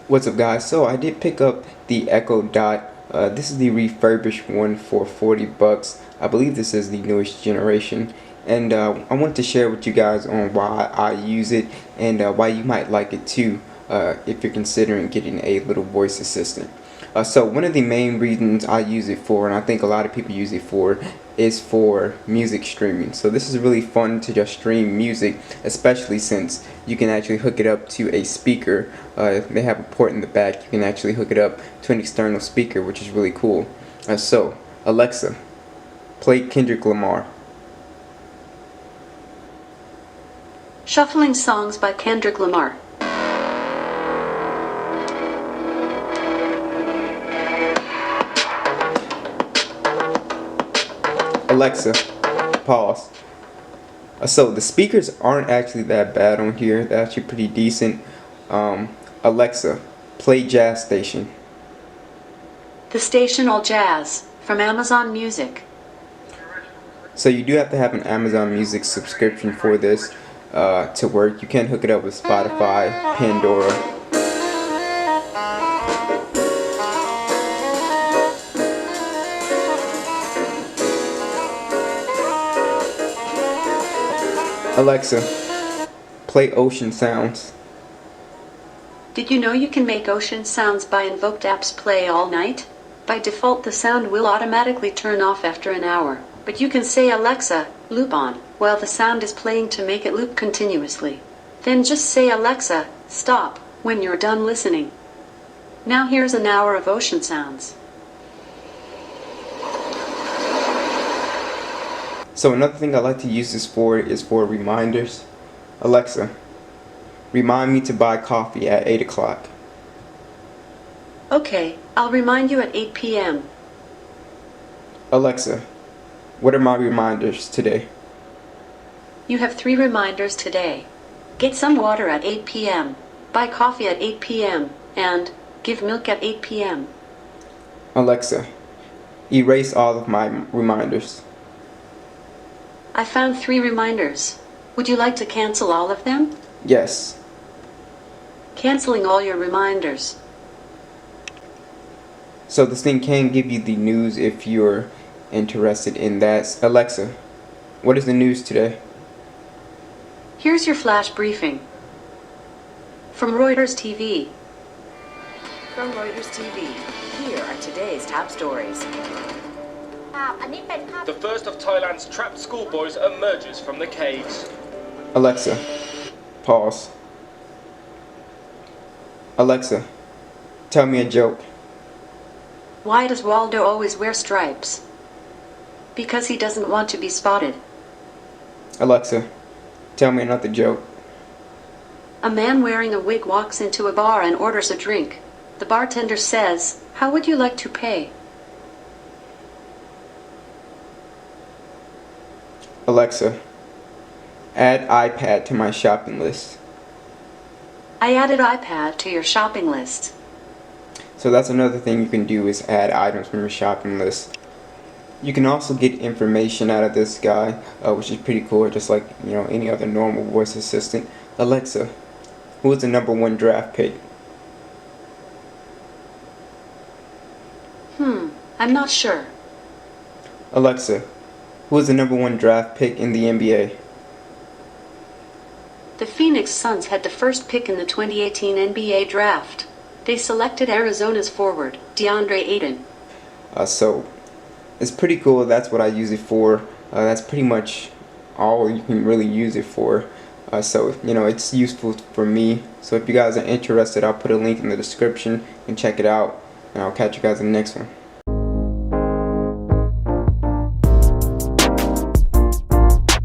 What's up, guys? So I did pick up the Echo Dot. This is the refurbished one for 40 bucks. I believe this is the newest generation, and I want to share with you guys on why I use it and why you might like it too if you're considering getting a little voice assistant. So one of the main reasons I use it for, and I think a lot of people use it for, is for music streaming. So this is really fun to just stream music, especially since you can actually hook it up to a speaker. They have a port in the back. You can actually hook it up to an external speaker, which is really cool. So Alexa, play Kendrick Lamar. Shuffling songs by Kendrick Lamar. Alexa, pause. So the speakers aren't actually that bad on here. They're actually pretty decent. Alexa, play jazz station. The station All Jazz from Amazon Music. So you do have to have an Amazon Music subscription for this to work. You can hook it up with Spotify, Pandora. Alexa, play ocean sounds. Did you know you can make ocean sounds by invoked apps play all night? By default, the sound will automatically turn off after an hour, but you can say Alexa, loop on, while the sound is playing to make it loop continuously. Then just say Alexa, stop, when you're done listening. Now here's an hour of ocean sounds. So another thing I like to use this for is for reminders. Alexa, remind me to buy coffee at 8 o'clock. Okay, I'll remind you at 8 p.m. Alexa, what are my reminders today? You have 3 reminders today. Get some water at 8 p.m., buy coffee at 8 p.m., and give milk at 8 p.m. Alexa, erase all of my reminders. I found 3 reminders. Would you like to cancel all of them? Yes. Canceling all your reminders. So this thing can give you the news if you're interested in that. Alexa, what is the news today? Here's your flash briefing. From Reuters TV. From Reuters TV, here are today's top stories. The first of Thailand's trapped schoolboys emerges from the caves. Alexa, pause. Alexa, tell me a joke. Why does Waldo always wear stripes? Because he doesn't want to be spotted. Alexa, tell me another joke. A man wearing a wig walks into a bar and orders a drink. The bartender says, "How would you like to pay?" Alexa, add iPad to my shopping list. I added iPad to your shopping list. So that's another thing you can do, is add items from your shopping list. You can also get information out of this guy, which is pretty cool, just like any other normal voice assistant. Alexa, who is the #1 draft pick? I'm not sure. Alexa, who is the #1 draft pick in the NBA? The Phoenix Suns had the first pick in the 2018 NBA draft. They selected Arizona's forward, DeAndre Ayton. So it's pretty cool. That's what I use it for. That's pretty much all you can really use it for. So it's useful for me. So if you guys are interested, I'll put a link in the description and check it out. And I'll catch you guys in the next one.